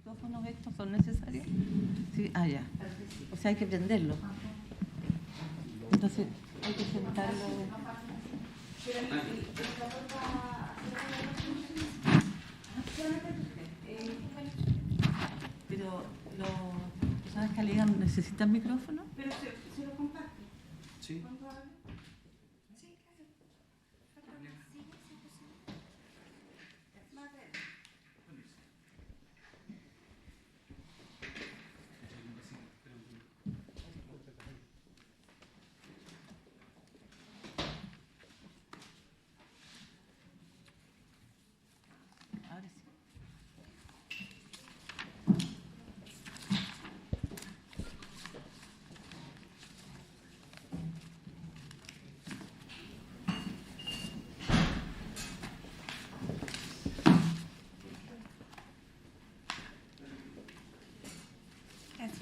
micrófonos estos son necesarios? Sí, ya. O sea, hay que prenderlo. Entonces, hay que sentarlo. Pero los personas que alegan necesitan micrófono. Pero se lo comparten. Sí. Ahora sí. Gracias.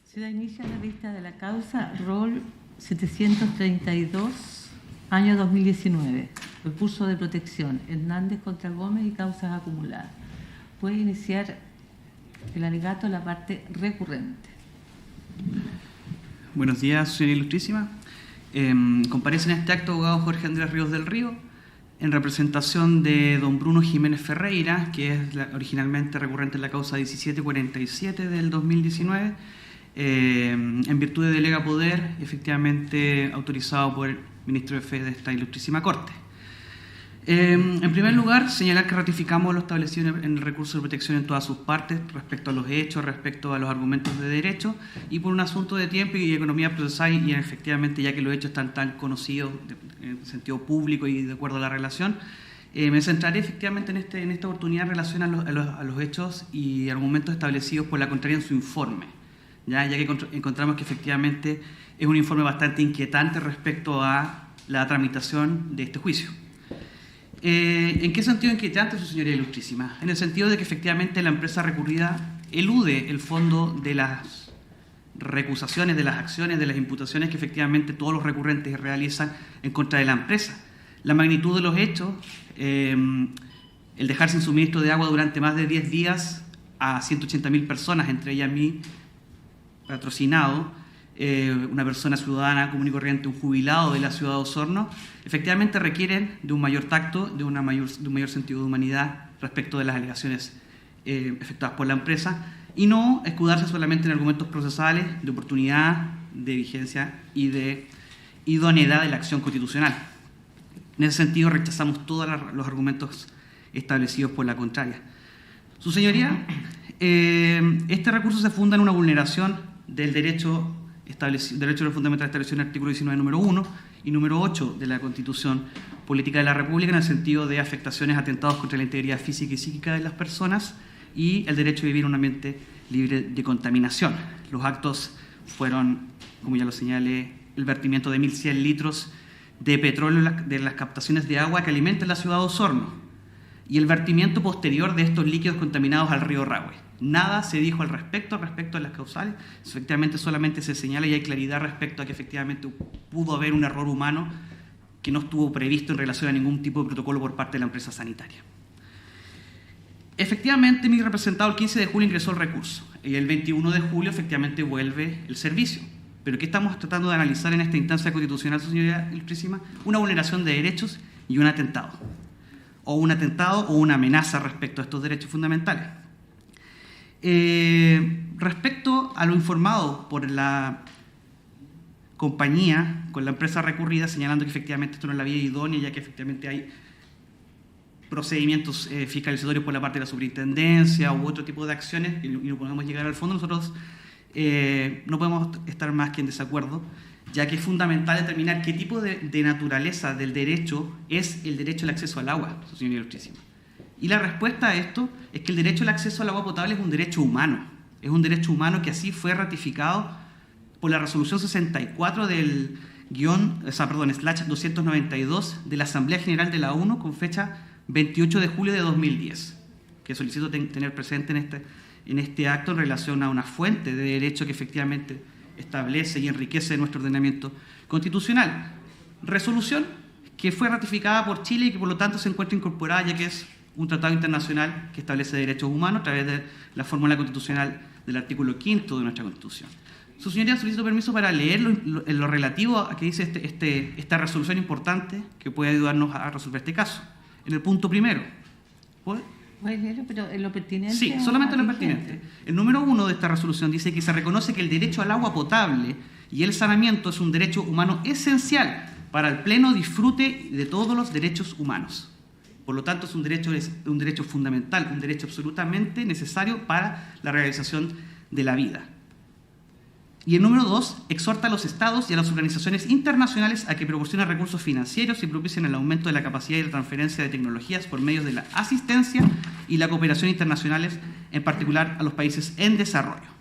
Se da inicio a la vista de la causa ROL 732, año 2019. Recurso de protección, Hernández contra Gómez y causas acumuladas. Puede iniciar el alegato la parte recurrente. Buenos días, señora Ilustrísima. Comparece en este acto abogado Jorge Andrés Ríos del Río, en representación de don Bruno Jiménez Ferreira, que es originalmente recurrente en la causa 1747 del 2019, en virtud de delega poder, efectivamente autorizado por el Ministro de Fe de esta Ilustrísima Corte. En primer lugar, señalar que ratificamos lo establecido en el recurso de protección en todas sus partes, respecto a los hechos, respecto a los argumentos de derecho, y por un asunto de tiempo y economía procesal, y efectivamente, ya que los hechos están tan conocidos en sentido público y de acuerdo a la relación, me centraré efectivamente en esta oportunidad en relación a los hechos y argumentos establecidos por la contraria en su informe, ya que encontramos que efectivamente es un informe bastante inquietante respecto a la tramitación de este juicio. ¿En qué sentido inquietante, su señoría Ilustrísima? En el sentido de que efectivamente la empresa recurrida elude el fondo de las recusaciones, de las acciones, de las imputaciones que efectivamente todos los recurrentes realizan en contra de la empresa. La magnitud de los hechos, el dejar sin suministro de agua durante más de 10 días a 180.000 personas, entre ellas mí, patrocinado, una persona ciudadana común y corriente, un jubilado de la ciudad de Osorno, efectivamente requieren de un mayor tacto, de un mayor sentido de humanidad respecto de las alegaciones efectuadas por la empresa, y no escudarse solamente en argumentos procesales de oportunidad, de vigencia y de idoneidad de la acción constitucional. En ese sentido, rechazamos todos los argumentos establecidos por la contraria. Su señoría, este recurso se funda en una vulneración del derecho fundamental establecido en el artículo 19, número 1 y número 8 de la Constitución Política de la República, en el sentido de afectaciones, atentados contra la integridad física y psíquica de las personas y el derecho a vivir en un ambiente libre de contaminación. Los actos fueron, como ya lo señalé, el vertimiento de 1.100 litros de petróleo de las captaciones de agua que alimentan la ciudad de Osorno. y el vertimiento posterior de estos líquidos contaminados al río Rahue. Nada se dijo al respecto de las causales. Efectivamente, solamente se señala y hay claridad respecto a que efectivamente pudo haber un error humano que no estuvo previsto en relación a ningún tipo de protocolo por parte de la empresa sanitaria. Efectivamente, mi representado el 15 de julio ingresó el recurso y el 21 de julio efectivamente vuelve el servicio. Pero ¿qué estamos tratando de analizar en esta instancia constitucional, señoría ilustrísima? Una vulneración de derechos y un atentado. O un atentado o una amenaza respecto a estos derechos fundamentales. Respecto a lo informado por la compañía con la empresa recurrida, señalando que efectivamente esto no es la vía idónea, ya que efectivamente hay procedimientos fiscalizatorios por la parte de la superintendencia u otro tipo de acciones y no podemos llegar al fondo, nosotros no podemos estar más que en desacuerdo, ya que es fundamental determinar qué tipo de naturaleza del derecho es el derecho al acceso al agua, señoría ilustrísima. Y la respuesta a esto es que el derecho al acceso al agua potable es un derecho humano. Es un derecho humano que así fue ratificado por la resolución 64 del /292 de la Asamblea General de la ONU con fecha 28 de julio de 2010, que solicito tener presente en este acto en relación a una fuente de derecho que efectivamente establece y enriquece nuestro ordenamiento constitucional. Resolución que fue ratificada por Chile y que por lo tanto se encuentra incorporada, ya que es un tratado internacional que establece derechos humanos a través de la fórmula constitucional del artículo 5 de nuestra Constitución. Su señoría, solicito permiso para leer lo relativo a que dice esta resolución importante que puede ayudarnos a resolver este caso. En el punto primero. ¿Puedes leerlo, pero en lo pertinente? Sí, solamente en lo pertinente. El número 1 de esta resolución dice que se reconoce que el derecho al agua potable y el saneamiento es un derecho humano esencial para el pleno disfrute de todos los derechos humanos. Por lo tanto, es un derecho fundamental, un derecho absolutamente necesario para la realización de la vida. Y el número 2, exhorta a los estados y a las organizaciones internacionales a que proporcionen recursos financieros y propicien el aumento de la capacidad y la transferencia de tecnologías por medio de la asistencia y la cooperación internacionales, en particular a los países en desarrollo.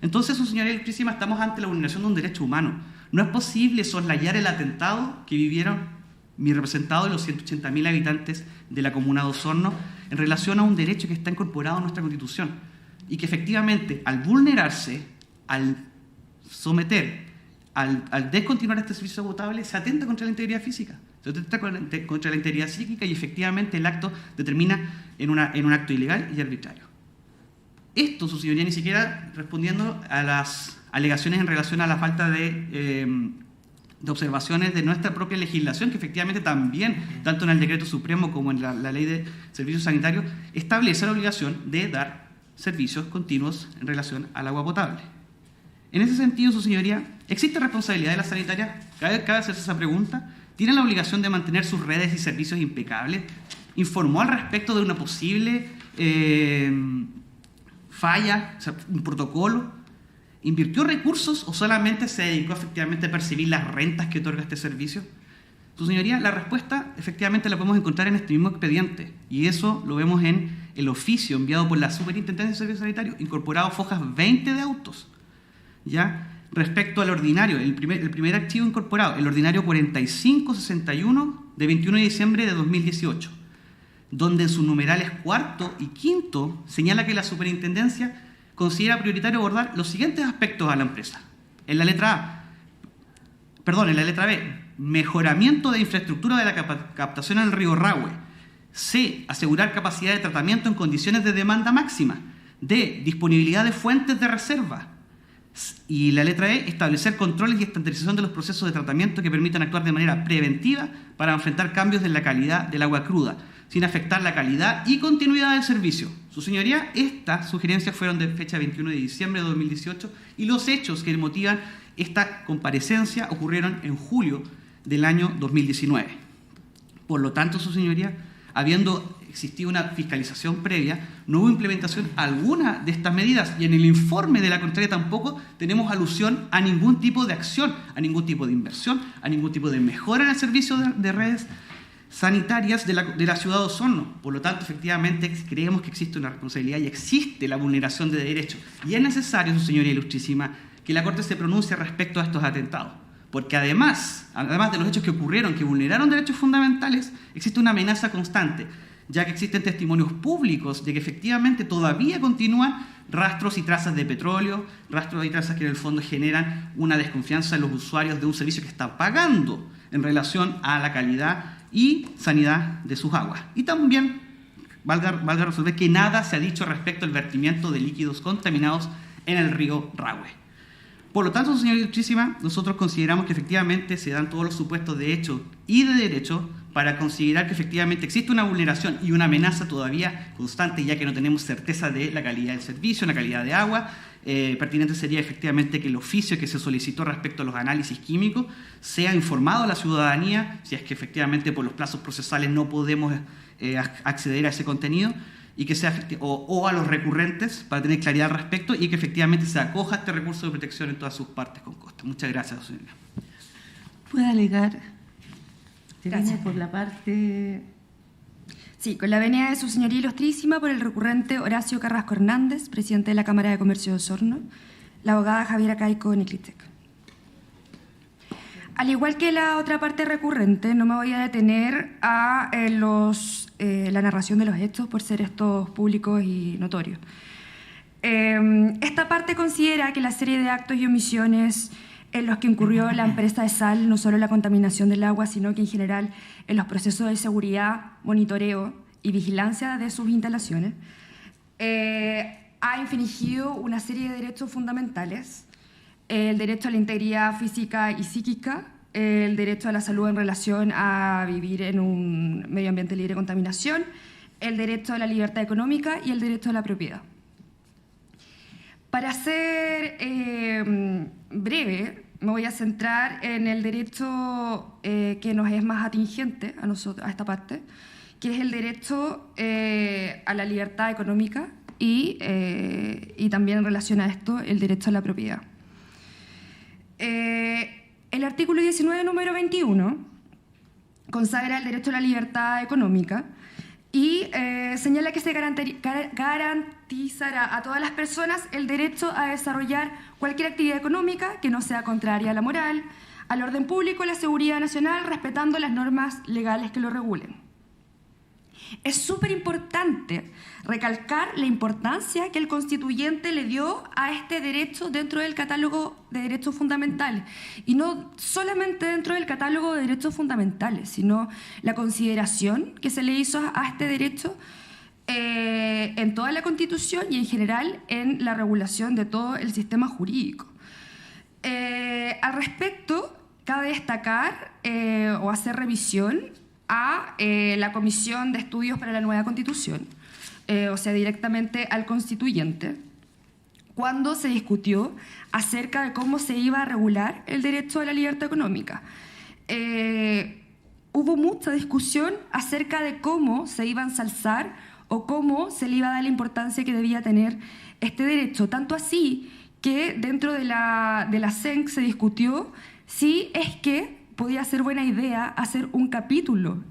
Entonces, su señoría ilustrísima, estamos ante la vulneración de un derecho humano. No es posible soslayar el atentado que vivieron mi representado y los 180.000 habitantes de la comuna de Osorno en relación a un derecho que está incorporado en nuestra Constitución y que efectivamente, al vulnerarse, al someter, al descontinuar este servicio potable, se atenta contra la integridad física, se atenta contra la integridad psíquica y efectivamente el acto determina en un acto ilegal y arbitrario. Esto, su señoría, ni siquiera respondiendo a las alegaciones en relación a la falta de observaciones de nuestra propia legislación, que efectivamente también, tanto en el Decreto Supremo como en la Ley de Servicios Sanitarios, establece la obligación de dar servicios continuos en relación al agua potable. En ese sentido, su señoría, ¿existe responsabilidad de la sanitaria? Cabe hacerse esa pregunta. ¿Tiene la obligación de mantener sus redes y servicios impecables? ¿Informó al respecto de una posible falla, o sea, un protocolo? ¿Invirtió recursos o solamente se dedicó efectivamente a percibir las rentas que otorga este servicio? Su señoría, la respuesta efectivamente la podemos encontrar en este mismo expediente y eso lo vemos en el oficio enviado por la Superintendencia de Servicios Sanitarios, incorporado fojas 20 de autos. ¿Ya? Respecto al ordinario, el primer archivo incorporado, el ordinario 4561 de 21 de diciembre de 2018, donde en sus numerales cuarto y quinto señala que la Superintendencia considera prioritario abordar los siguientes aspectos a la empresa. En la letra B, mejoramiento de infraestructura de la captación en el río Rahue. C, asegurar capacidad de tratamiento en condiciones de demanda máxima. D, disponibilidad de fuentes de reserva. Y la letra E, establecer controles y estandarización de los procesos de tratamiento que permitan actuar de manera preventiva para enfrentar cambios en la calidad del agua cruda, sin afectar la calidad y continuidad del servicio. Su señoría, estas sugerencias fueron de fecha 21 de diciembre de 2018 y los hechos que motivan esta comparecencia ocurrieron en julio del año 2019. Por lo tanto, su señoría, habiendo existido una fiscalización previa, no hubo implementación alguna de estas medidas y en el informe de la contraria tampoco tenemos alusión a ningún tipo de acción, a ningún tipo de inversión, a ningún tipo de mejora en el servicio de redes sanitarias de la ciudad de Osorno. Por lo tanto, efectivamente, creemos que existe una responsabilidad y existe la vulneración de derechos. Y es necesario, su señoría ilustrísima, que la Corte se pronuncie respecto a estos atentados. Porque además de los hechos que ocurrieron, que vulneraron derechos fundamentales, existe una amenaza constante. ya que existen testimonios públicos de que efectivamente todavía continúan rastros y trazas de petróleo, rastros y trazas que en el fondo generan una desconfianza en los usuarios de un servicio que están pagando en relación a la calidad y sanidad de sus aguas. Y también valga resolver que nada se ha dicho respecto al vertimiento de líquidos contaminados en el río Rahue. Por lo tanto, señora Ilustrísima, nosotros consideramos que efectivamente se dan todos los supuestos de hecho y de derecho para considerar que efectivamente existe una vulneración y una amenaza todavía constante, ya que no tenemos certeza de la calidad del servicio, la calidad de agua. Pertinente sería efectivamente que el oficio que se solicitó respecto a los análisis químicos sea informado a la ciudadanía, si es que efectivamente por los plazos procesales no podemos acceder a ese contenido, y que sea o a los recurrentes para tener claridad al respecto y que efectivamente se acoja a este recurso de protección en todas sus partes con costa. Muchas gracias, señora. ¿Puede alegar? Gracias. Por la parte... Sí, con la venia de su señoría ilustrísima por el recurrente Horacio Carrasco Hernández, presidente de la Cámara de Comercio de Osorno, la abogada Javiera Caico Niclitec. Al igual que la otra parte recurrente, no me voy a detener a la narración de los hechos por ser estos públicos y notorios. Esta parte considera que la serie de actos y omisiones en los que incurrió la empresa de sal, no solo en la contaminación del agua, sino que en general en los procesos de seguridad, monitoreo y vigilancia de sus instalaciones, ha infringido una serie de derechos fundamentales: el derecho a la integridad física y psíquica, el derecho a la salud en relación a vivir en un medio ambiente libre de contaminación, el derecho a la libertad económica y el derecho a la propiedad. Para ser breve, me voy a centrar en el derecho que nos es más atingente a nosotros, a esta parte, que es el derecho a la libertad económica y también en relación a esto, el derecho a la propiedad. El artículo 19, número 21, consagra el derecho a la libertad económica y señala que se garantizará a todas las personas el derecho a desarrollar cualquier actividad económica que no sea contraria a la moral, al orden público, a la seguridad nacional, respetando las normas legales que lo regulen. Es súper importante recalcar la importancia que el constituyente le dio a este derecho dentro del catálogo de derechos fundamentales. Y no solamente dentro del catálogo de derechos fundamentales, sino la consideración que se le hizo a este derecho en toda la Constitución y en general en la regulación de todo el sistema jurídico. Al respecto, cabe destacar o hacer revisión a la Comisión de Estudios para la Nueva Constitución, o sea, directamente al constituyente, cuando se discutió acerca de cómo se iba a regular el derecho a la libertad económica. Hubo mucha discusión acerca de cómo se iba a ensalzar o cómo se le iba a dar la importancia que debía tener este derecho, tanto así que dentro de la CENC se discutió si es que podía ser buena idea hacer un capítulo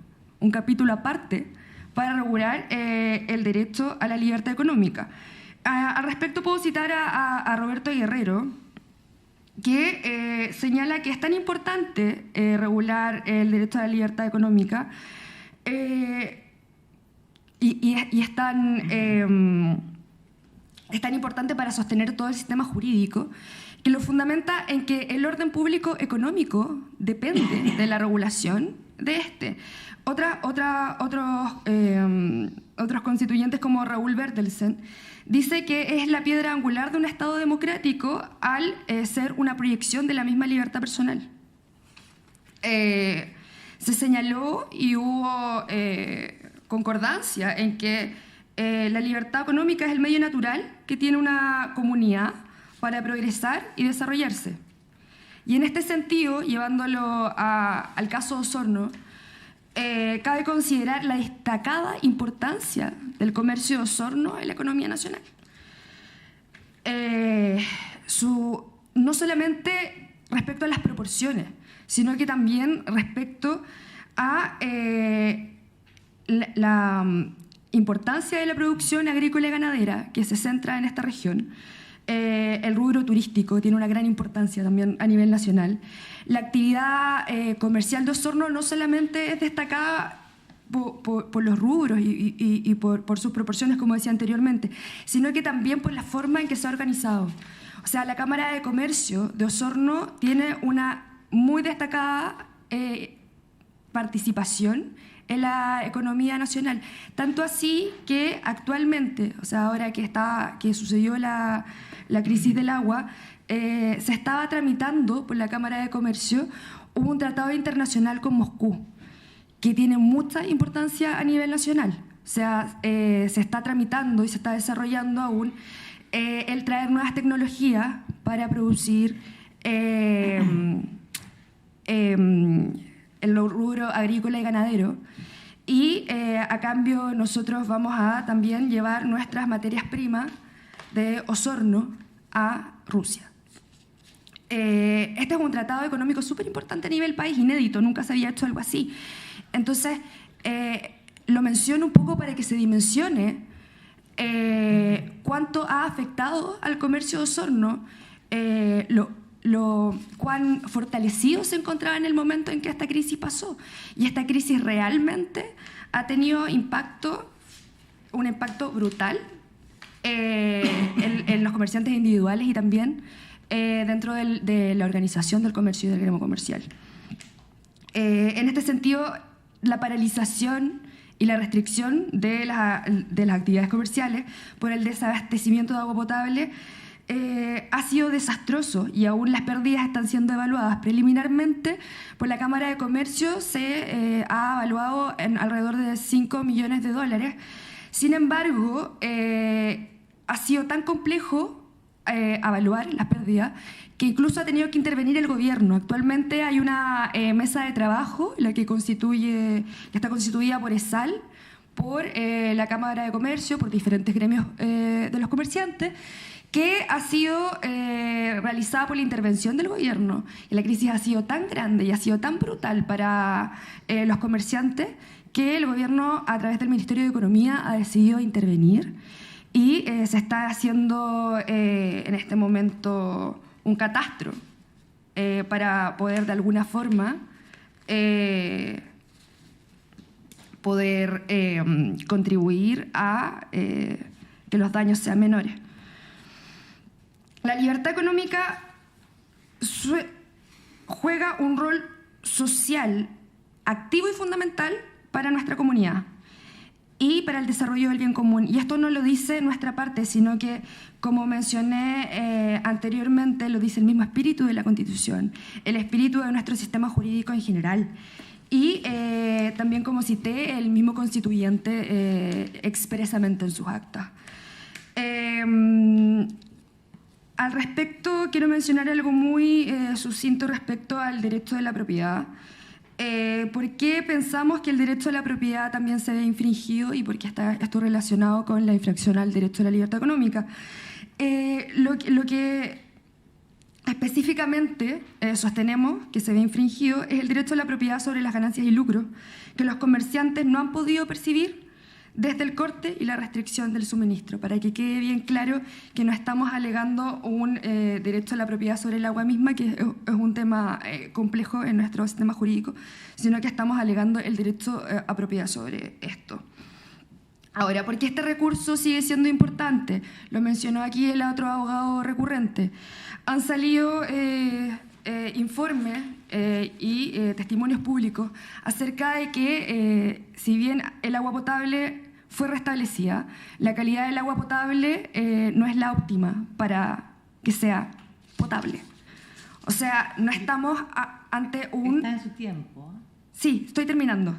aparte para regular el derecho a la libertad económica. Al respecto puedo citar a Roberto Guerrero, que señala que es tan importante regular el derecho a la libertad económica y es tan importante para sostener todo el sistema jurídico, que lo fundamenta en que el orden público económico depende de la regulación de este. Otros constituyentes como Raúl Bertelsen dice que es la piedra angular de un Estado democrático al ser una proyección de la misma libertad personal. Se señaló y hubo concordancia en que la libertad económica es el medio natural que tiene una comunidad para progresar y desarrollarse. Y en este sentido, llevándolo al caso de Osorno, cabe considerar la destacada importancia del comercio de Osorno en la economía nacional. No solamente respecto a las proporciones, sino que también respecto a la importancia de la producción agrícola y ganadera que se centra en esta región. El rubro turístico tiene una gran importancia también a nivel nacional. La actividad comercial de Osorno no solamente es destacada por los rubros y por sus proporciones, como decía anteriormente, sino que también por la forma en que se ha organizado. O sea, la Cámara de Comercio de Osorno tiene una muy destacada participación en la economía nacional. Tanto así que actualmente, o sea, ahora que sucedió la crisis del agua, se estaba tramitando por la Cámara de Comercio un tratado internacional con Moscú, que tiene mucha importancia a nivel nacional. O sea, se está tramitando y se está desarrollando aún el traer nuevas tecnologías para producir el rubro agrícola y ganadero. Y a cambio nosotros vamos a también llevar nuestras materias primas de Osorno a Rusia. Este es un tratado económico súper importante a nivel país, inédito, nunca se había hecho algo así. Entonces, lo menciono un poco para que se dimensione cuánto ha afectado al comercio de Osorno, cuán fortalecido se encontraba en el momento en que esta crisis pasó. Y esta crisis realmente ha tenido un impacto brutal en los comerciantes individuales y también dentro de la organización del comercio y del gremio comercial. En este sentido, la paralización y la restricción de las actividades comerciales por el desabastecimiento de agua potable ha sido desastroso y aún las pérdidas están siendo evaluadas. Preliminarmente, por la Cámara de Comercio se ha evaluado en alrededor de $5 millones. Sin embargo, ha sido tan complejo evaluar las pérdidas que incluso ha tenido que intervenir el gobierno. Actualmente hay una mesa de trabajo que está constituida por ESAL, por la Cámara de Comercio, por diferentes gremios de los comerciantes, que ha sido realizada por la intervención del gobierno. Y la crisis ha sido tan grande y ha sido tan brutal para los comerciantes que el gobierno, a través del Ministerio de Economía, ha decidido intervenir y se está haciendo en este momento un catastro para poder de alguna forma contribuir a que los daños sean menores. La libertad económica juega un rol social activo y fundamental para nuestra comunidad y para el desarrollo del bien común. Y esto no lo dice nuestra parte, sino que, como mencioné anteriormente, lo dice el mismo espíritu de la Constitución, el espíritu de nuestro sistema jurídico en general. Y también, como cité, el mismo constituyente expresamente en sus actas. Al respecto, quiero mencionar algo muy sucinto respecto al derecho de la propiedad. ¿Por qué pensamos que el derecho a la propiedad también se ve infringido y por qué está esto relacionado con la infracción al derecho a la libertad económica? Lo que específicamente sostenemos que se ve infringido es el derecho a la propiedad sobre las ganancias y lucros que los comerciantes no han podido percibir desde el corte y la restricción del suministro, para que quede bien claro que no estamos alegando un derecho a la propiedad sobre el agua misma, que es un tema complejo en nuestro sistema jurídico, sino que estamos alegando el derecho a propiedad sobre esto. Ahora, ¿por qué este recurso sigue siendo importante? Lo mencionó aquí el otro abogado recurrente. Han salido informes y testimonios públicos acerca de que si bien el agua potable fue restablecida, la calidad del agua potable no es la óptima para que sea potable. O sea, no estamos ante un... Está en su tiempo. Sí, estoy terminando,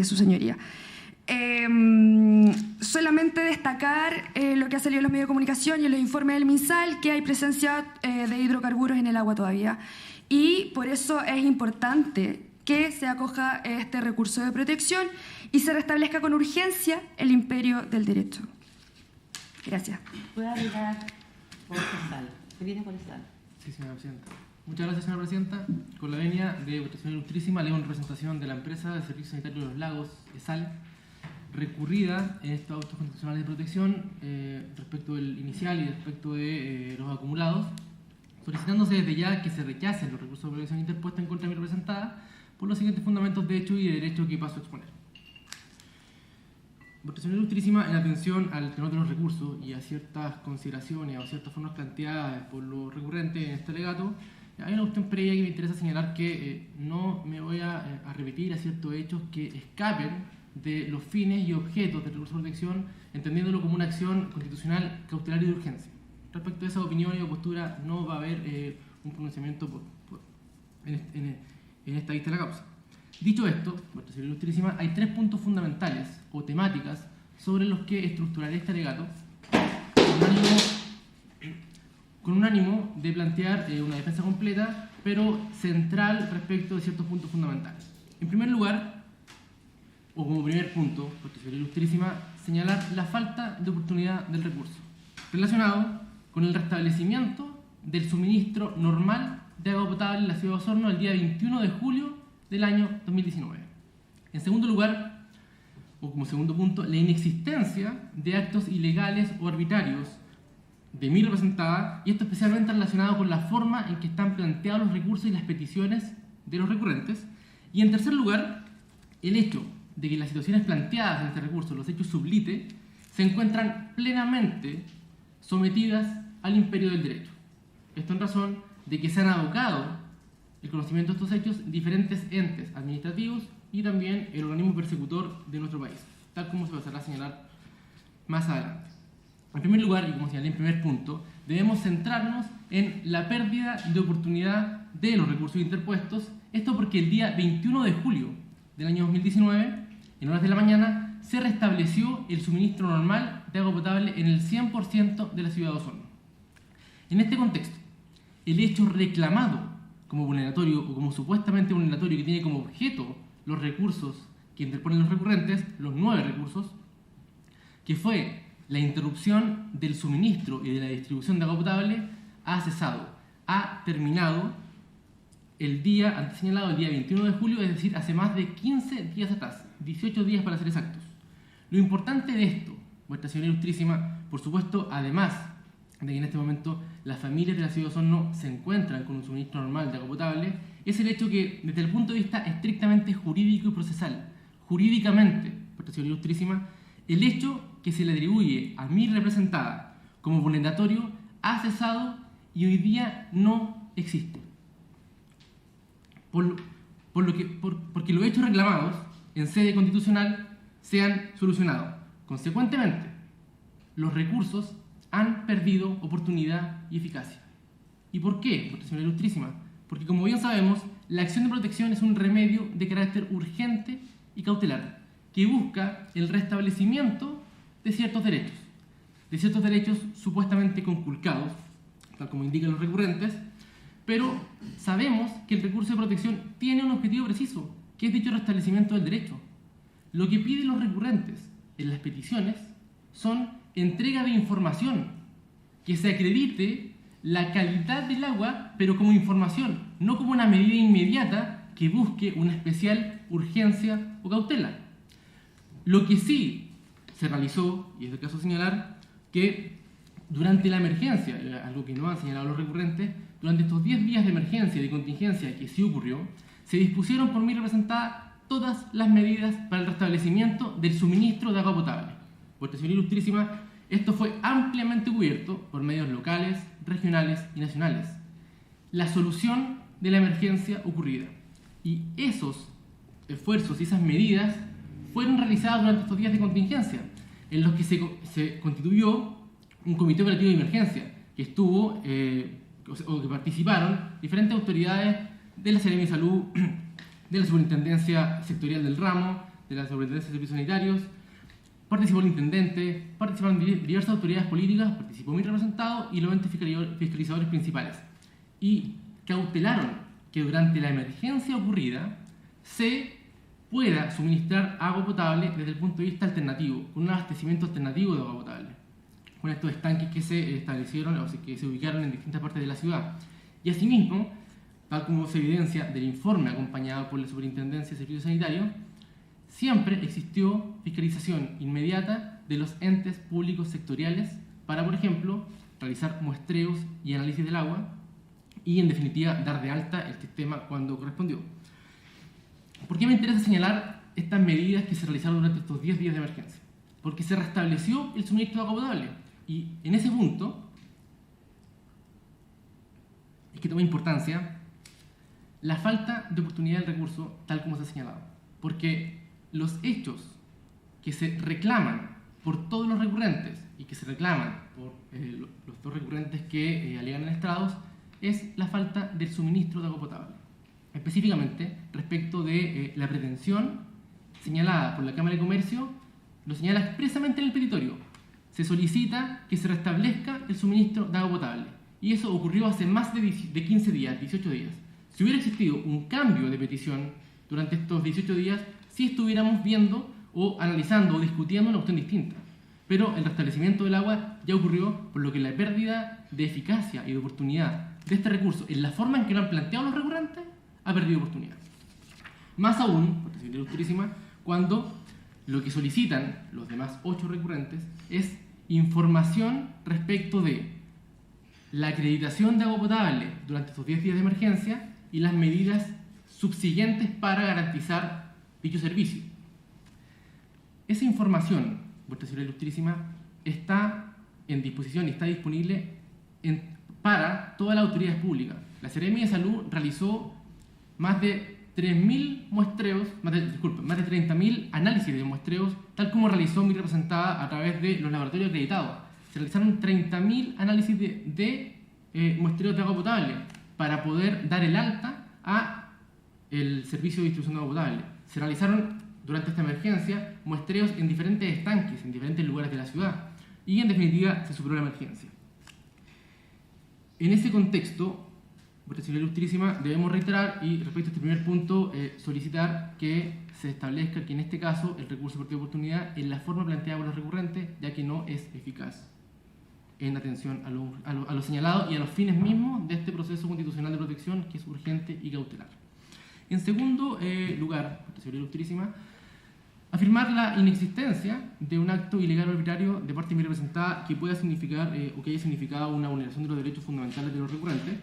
su señoría. Solamente destacar lo que ha salido en los medios de comunicación y en los informes del MinSal, que hay presencia de hidrocarburos en el agua todavía. Y por eso es importante que se acoja este recurso de protección y se restablezca con urgencia el imperio del derecho. Gracias. ¿Puede agregar por sal? ¿Se viene por sal? Sí, señora presidenta. Muchas gracias, señora presidenta. Con la venia de votación ilustrísima, leo en representación de la empresa de Servicios Sanitarios de los Lagos, ESAL, recurrida en estos autos constitucionales de protección respecto del inicial y respecto de los acumulados, solicitándose desde ya que se rechacen los recursos de protección interpuestos en contra de mi representada por los siguientes fundamentos de hecho y de derecho que paso a exponer. Votación ilustrísima, en atención al tenor de los recursos y a ciertas consideraciones o ciertas formas planteadas por los recurrentes en este alegato, hay una cuestión previa que me interesa señalar que no me voy a repetir a ciertos hechos que escapen de los fines y objetos del recurso de protección, entendiéndolo como una acción constitucional cautelar y de urgencia. Respecto a esa opinión y postura, no va a haber un pronunciamiento en esta vista de la causa. Dicho esto, votación ilustrísima, hay 3 puntos fundamentales o temáticas sobre los que estructuraré este alegato con un ánimo de plantear una defensa completa, pero central respecto de ciertos puntos fundamentales. En primer lugar, o como primer punto, votación ilustrísima, señalar la falta de oportunidad del recurso, relacionado con el restablecimiento del suministro normal de agua potable en la ciudad de Osorno el día 21 de julio del año 2019. En segundo lugar, o como segundo punto, la inexistencia de actos ilegales o arbitrarios de mi representada, y esto especialmente relacionado con la forma en que están planteados los recursos y las peticiones de los recurrentes. Y en tercer lugar, el hecho de que las situaciones planteadas en este recurso, los hechos sublite, se encuentran plenamente sometidas al imperio del derecho. Esto en razón de que se han abocado el conocimiento de estos hechos diferentes entes administrativos y también el organismo persecutor de nuestro país, tal como se pasará a señalar más adelante. En primer lugar, y como señalé en primer punto, debemos centrarnos en la pérdida de oportunidad de los recursos interpuestos, esto porque el día 21 de julio del año 2019, en horas de la mañana, se restableció el suministro normal de agua potable en el 100% de la ciudad de Osorno. En este contexto, el hecho reclamado como vulneratorio o como supuestamente vulneratorio que tiene como objeto los recursos que interponen los recurrentes, los 9 recursos, que fue la interrupción del suministro y de la distribución de agua potable, ha cesado, ha terminado el día antes señalado, el día 21 de julio, es decir, hace más de 15 días atrás, 18 días para ser exactos. Lo importante de esto, vuestra señora ilustrísima, por supuesto, además de que en este momento las familias de la ciudad de Osorno se encuentran con un suministro normal de agua potable, es el hecho que, desde el punto de vista estrictamente jurídico y procesal, jurídicamente, vuestra señora ilustrísima, el hecho que se le atribuye a mi representada como vulneratorio ha cesado y hoy día no existe. Porque los hechos reclamados en sede constitucional se han solucionado. Consecuentemente, los recursos han perdido oportunidad y eficacia. ¿Y por qué, vuestra señora ilustrísima? Porque, como bien sabemos, la acción de protección es un remedio de carácter urgente y cautelar, que busca el restablecimiento de ciertos derechos supuestamente conculcados, tal como indican los recurrentes, pero sabemos que el recurso de protección tiene un objetivo preciso, que es dicho restablecimiento del derecho. Lo que piden los recurrentes en las peticiones son entrega de información, que se acredite la calidad del agua, pero como información, no como una medida inmediata que busque una especial urgencia o cautela. Lo que sí se realizó, y es el caso de señalar, que durante la emergencia, algo que no han señalado los recurrentes, durante estos 10 días de emergencia y de contingencia que sí ocurrió, se dispusieron por mí representada todas las medidas para el restablecimiento del suministro de agua potable. Vuestra señora ilustrísima, esto fue ampliamente cubierto por medios locales, regionales y nacionales. La solución de la emergencia ocurrida. Y esos esfuerzos y esas medidas fueron realizadas durante estos días de contingencia, en los que se constituyó un comité operativo de emergencia, que estuvo, o que participaron diferentes autoridades de la Seremi de Salud, de la Superintendencia Sectorial del Ramo, de la Superintendencia de Servicios Sanitarios, participó el intendente, participaron diversas autoridades políticas, participó mi representado y los entes fiscalizadores principales. Y cautelaron que durante la emergencia ocurrida se pueda suministrar agua potable desde el punto de vista alternativo, con un abastecimiento alternativo de agua potable, con estos estanques que se establecieron o que se ubicaron en distintas partes de la ciudad. Y asimismo, tal como se evidencia del informe acompañado por la Superintendencia de Servicios Sanitarios, siempre existió fiscalización inmediata de los entes públicos sectoriales para, por ejemplo, realizar muestreos y análisis del agua y, en definitiva, dar de alta el sistema cuando correspondió. ¿Por qué me interesa señalar estas medidas que se realizaron durante estos 10 días de emergencia? porque se restableció el suministro de agua potable. Y en ese punto es que toma importancia la falta de oportunidad del recurso, tal como se ha señalado. Porque los hechos que se reclaman por todos los recurrentes y que se reclaman por los dos recurrentes que alegan en estrados es la falta del suministro de agua potable. Específicamente, respecto de la pretensión señalada por la Cámara de Comercio, lo señala expresamente en el petitorio. Se solicita que se restablezca el suministro de agua potable. Y eso ocurrió hace más de 15 días, 18 días. Si hubiera existido un cambio de petición durante estos 18 días, sí estuviéramos viendo o analizando o discutiendo una cuestión distinta. Pero el restablecimiento del agua ya ocurrió, por lo que la pérdida de eficacia y de oportunidad de este recurso en la forma en que lo han planteado los recurrentes ha perdido oportunidad. Más aún, por decirlo ilustrísima, cuando lo que solicitan los demás 8 recurrentes es información respecto de la acreditación de agua potable durante estos 10 días de emergencia y las medidas subsiguientes para garantizar dicho servicio. Esa información, vuestra señora ilustrísima, está en disposición y está disponible para todas las autoridades públicas. La Seremi de Salud realizó más de 3.000 muestreos, más de 30.000 análisis de muestreos, tal como realizó mi representada a través de los laboratorios acreditados. Se realizaron 30.000 análisis de muestreos de agua potable para poder dar el alta a el servicio de distribución de agua potable. Se realizaron durante esta emergencia muestreos en diferentes estanques, en diferentes lugares de la ciudad, y en definitiva se superó la emergencia. En ese contexto, vuestra señora ilustrísima, debemos reiterar y respecto a este primer punto solicitar que se establezca que en este caso el recurso de oportunidad en la forma planteada por los recurrentes, ya que no es eficaz en atención a lo señalado y a los fines mismos de este proceso constitucional de protección que es urgente y cautelar. En segundo lugar, vuestra señora ilustrísima, afirmar la inexistencia de un acto ilegal o arbitrario de parte de mi representada que pueda significar o que haya significado una vulneración de los derechos fundamentales de los recurrentes,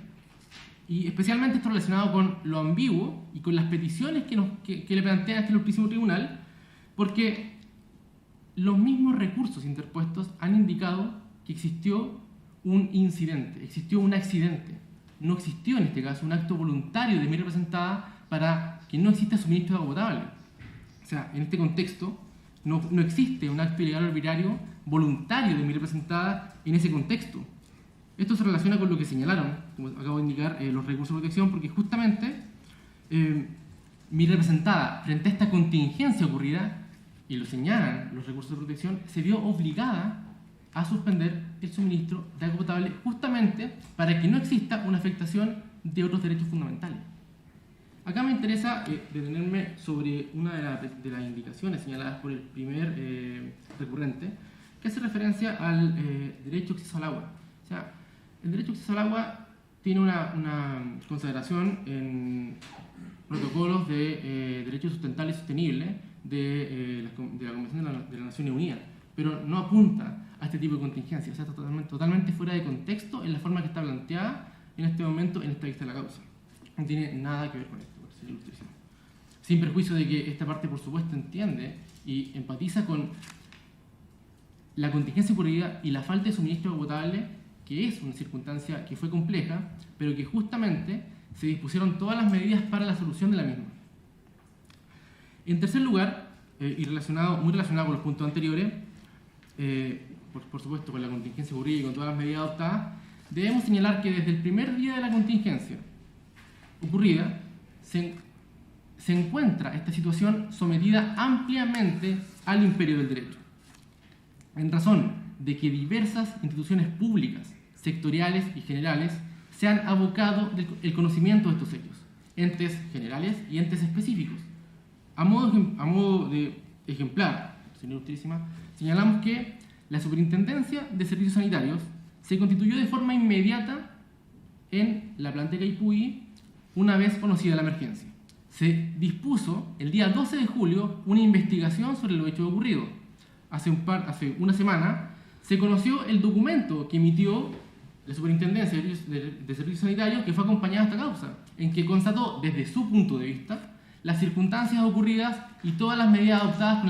y especialmente esto relacionado con lo ambiguo y con las peticiones que le plantea este ilustrísimo tribunal, porque los mismos recursos interpuestos han indicado que existió un incidente, existió un accidente. No existió en este caso un acto voluntario de mi representada para que no exista suministro de agua potable. O sea, en este contexto no existe un acto ilegal o arbitrario voluntario de mi representada en ese contexto. Esto se relaciona con lo que señalaron, como acabo de indicar, los recursos de protección, porque justamente mi representada, frente a esta contingencia ocurrida, y lo señalan los recursos de protección, se vio obligada a suspender el suministro de agua potable justamente para que no exista una afectación de otros derechos fundamentales. Acá me interesa detenerme sobre una de las indicaciones señaladas por el primer recurrente, que hace referencia al derecho de acceso al agua. O sea, el derecho de acceso al agua tiene una consideración en protocolos de derechos sustentables y sostenibles de la Convención de las Naciones Unidas, pero no apunta a este tipo de contingencia. O sea, está totalmente fuera de contexto en la forma que está planteada en este momento en esta vista de la causa. No tiene nada que ver con esto, por ser ilustración. Sin perjuicio de que esta parte, por supuesto, entiende y empatiza con la contingencia ocurrida y la falta de suministro de agua potable, que es una circunstancia que fue compleja, pero que justamente se dispusieron todas las medidas para la solución de la misma. En tercer lugar, y muy relacionado con los puntos anteriores, por supuesto con la contingencia ocurrida y con todas las medidas adoptadas, debemos señalar que desde el primer día de la contingencia ocurrida se encuentra esta situación sometida ampliamente al imperio del derecho, en razón de que diversas instituciones públicas, sectoriales y generales se han abocado el conocimiento de estos hechos, entes generales y entes específicos. A modo de ejemplar, señora ilustrísima, señalamos que la Superintendencia de Servicios Sanitarios se constituyó de forma inmediata en la planta de Caipuy una vez conocida la emergencia. Se dispuso el día 12 de julio una investigación sobre los hechos ocurridos. Hace una semana se conoció el documento que emitió la Superintendencia de Servicios Sanitarios, que fue acompañada a esta causa, en que constató desde su punto de vista las circunstancias ocurridas y todas las medidas adoptadas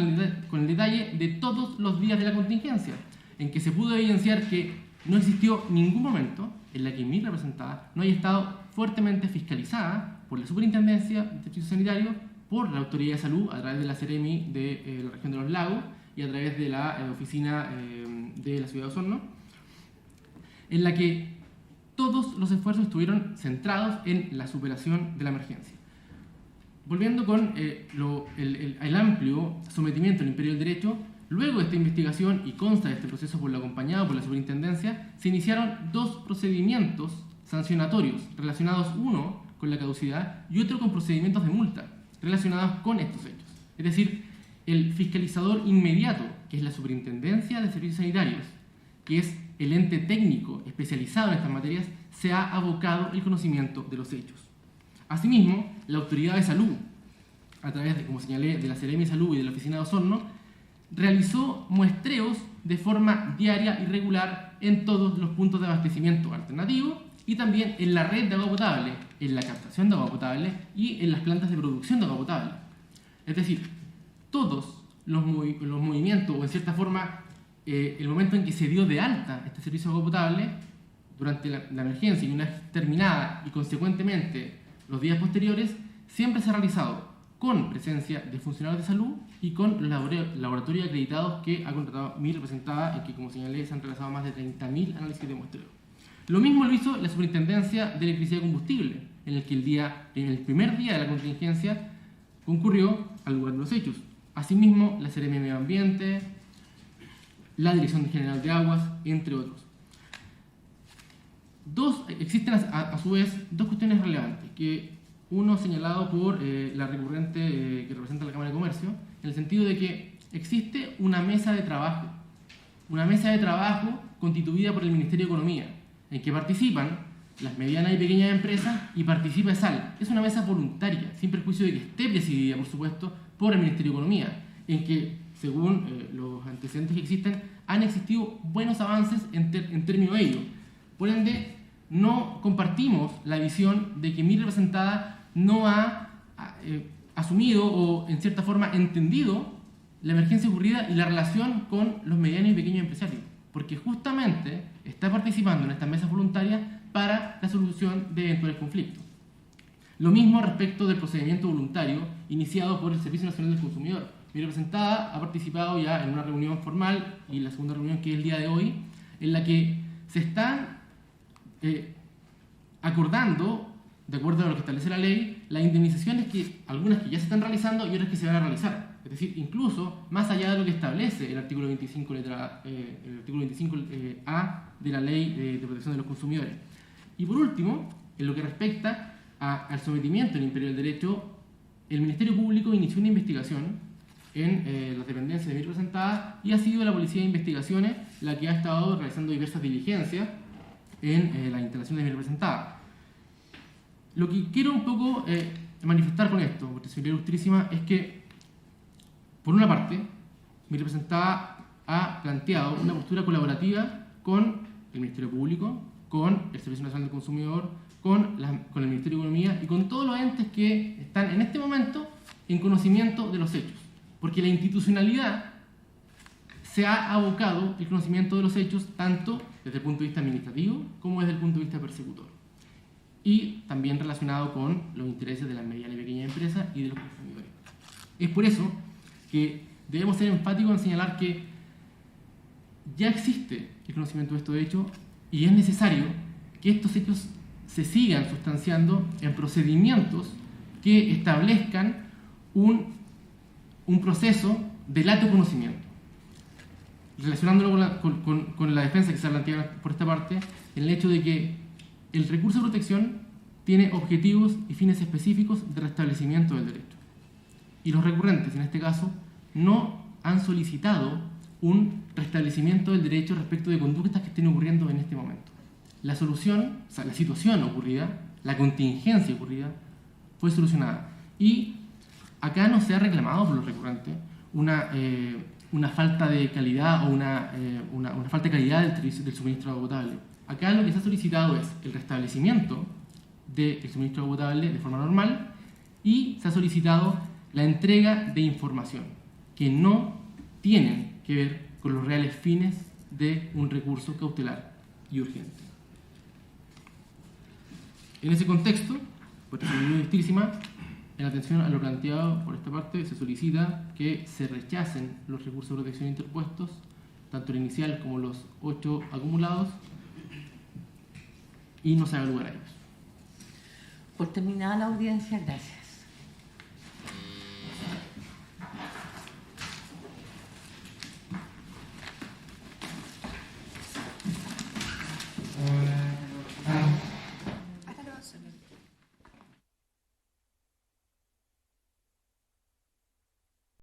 con el detalle de todos los días de la contingencia, en que se pudo evidenciar que no existió ningún momento en la que mi representada no haya estado fuertemente fiscalizada por la Superintendencia de Servicios Sanitarios, por la Autoridad de Salud a través de la Seremi de la región de los Lagos y a través de la oficina de la ciudad de Osorno, en la que todos los esfuerzos estuvieron centrados en la superación de la emergencia. Volviendo con el amplio sometimiento al imperio del derecho, luego de esta investigación y consta de este proceso por lo acompañado por la Superintendencia, se iniciaron 2 procedimientos sancionatorios relacionados, uno con la caducidad y otro con procedimientos de multa relacionados con estos hechos. Es decir, el fiscalizador inmediato, que es la Superintendencia de Servicios Sanitarios, que es el ente técnico especializado en estas materias, se ha abocado el conocimiento de los hechos. Asimismo, la Autoridad de Salud, a través de, como señalé, de la Seremi de Salud y de la Oficina de Osorno, realizó muestreos de forma diaria y regular en todos los puntos de abastecimiento alternativo y también en la red de agua potable, en la captación de agua potable y en las plantas de producción de agua potable. Es decir, todos los movimientos, o en cierta forma, el momento en que se dio de alta este servicio de agua potable durante la emergencia y una vez terminada y consecuentemente los días posteriores, siempre se ha realizado con presencia de funcionarios de salud y con los laboratorios acreditados que ha contratado mi representada y que, como señalé, se han realizado más de 30.000 análisis de muestreo. Lo mismo lo hizo la Superintendencia de Electricidad y Combustible, en el que en el primer día de la contingencia concurrió al lugar de los hechos. Asimismo, la Seremi de Medio Ambiente, la Dirección General de Aguas, entre otros. Existen a su vez 2 cuestiones relevantes, que uno señalado por la recurrente que representa la Cámara de Comercio, en el sentido de que existe una mesa de trabajo constituida por el Ministerio de Economía, en que participan las medianas y pequeñas empresas y participa ESAL. Es una mesa voluntaria, sin perjuicio de que esté presidida, por supuesto, por el Ministerio de Economía, en que, según los antecedentes que existen, han existido buenos avances en términos de ello. Por ende, no compartimos la visión de que mi representada no ha asumido o, en cierta forma, entendido la emergencia ocurrida y la relación con los medianos y pequeños empresarios, porque justamente está participando en estas mesas voluntarias para la solución de eventuales conflictos. Lo mismo respecto del procedimiento voluntario iniciado por el Servicio Nacional del Consumidor. Mi representada ha participado ya en una reunión formal y la segunda reunión, que es el día de hoy, en la que se están acordando, de acuerdo a lo que establece la ley, las indemnizaciones, algunas que ya se están realizando y otras que se van a realizar. Es decir, incluso más allá de lo que establece el artículo 25, el artículo 25A de la Ley de Protección de los Consumidores. Y por último, en lo que respecta al sometimiento al imperio del derecho, el Ministerio Público inició una investigación en las dependencias de mi representada y ha sido la Policía de Investigaciones la que ha estado realizando diversas diligencias en la instalación de mi representada. Lo que quiero un poco manifestar con esto, porque señoría ilustrísima, es que, por una parte, mi representada ha planteado una postura colaborativa con el Ministerio Público, con el Servicio Nacional del Consumidor, con el Ministerio de Economía y con todos los entes que están en este momento en conocimiento de los hechos, porque la institucionalidad se ha abocado el conocimiento de los hechos tanto desde el punto de vista administrativo como desde el punto de vista persecutor, y también relacionado con los intereses de las medianas y pequeñas empresas y de los consumidores. Es por eso que debemos ser enfáticos en señalar que ya existe el conocimiento de estos hechos y es necesario que estos hechos se sigan sustanciando en procedimientos que establezcan un proceso de lato conocimiento. Relacionándolo con la defensa que se ha planteado por esta parte, en el hecho de que el recurso de protección tiene objetivos y fines específicos de restablecimiento del derecho. Y los recurrentes, en este caso, no han solicitado un restablecimiento del derecho respecto de conductas que estén ocurriendo en este momento. La solución, o sea, la situación ocurrida, la contingencia ocurrida, fue solucionada. Y acá no se ha reclamado por los recurrentes una falta de calidad o una falta de calidad del suministro de agua potable. Acá lo que se ha solicitado es el restablecimiento del suministro de agua potable de forma normal y se ha solicitado la entrega de información que no tienen que ver con los reales fines de un recurso cautelar y urgente. En ese contexto, por ilustrísima, en atención a lo planteado por esta parte, se solicita que se rechacen los recursos de protección interpuestos, tanto el inicial como los 8 acumulados, y no se haga lugar a ellos. Por terminada la audiencia, gracias.